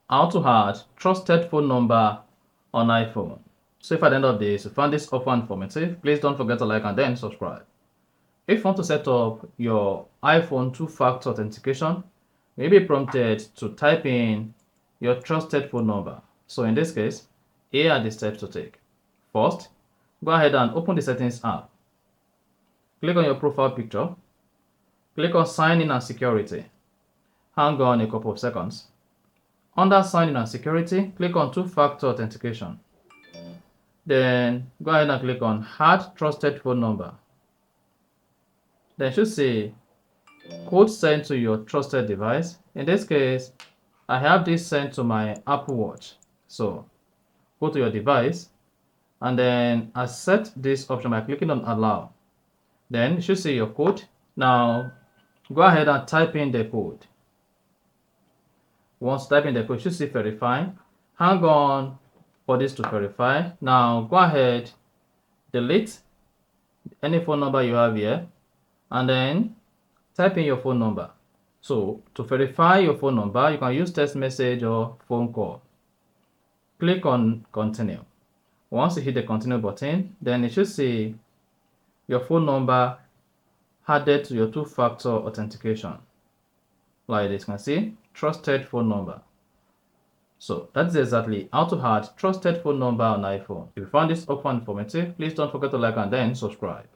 How to add trusted phone number on iPhone. So if at the end of this you found this offer informative, please don't forget to like and then subscribe. If you want to set up your iPhone two-factor authentication, you may be prompted to type in your trusted phone number. So in this case, here are the steps to take. First, go ahead and open the settings app. Click on your profile picture. Click on sign in and security. Hang on a couple of seconds. Under sign in and security, click on two-factor authentication. Then go ahead and click on add trusted phone number. Then you should see code sent to your trusted device. In this case, I have this sent to my Apple Watch. So go to your device and then accept this option by clicking on allow. Then you should see your code. Now go ahead and type in the code. Once type in the code, you should see verify. Hang on for this to verify. Now go ahead, delete any phone number you have here, and then type in your phone number. So to verify your phone number, you can use text message or phone call. Click on continue. Once you hit the continue button, then you should see your phone number added to your two-factor authentication. Like this, you can see trusted phone number. So that's exactly how to add trusted phone number on iPhone. If you found this offer informative, please don't forget to like and then subscribe.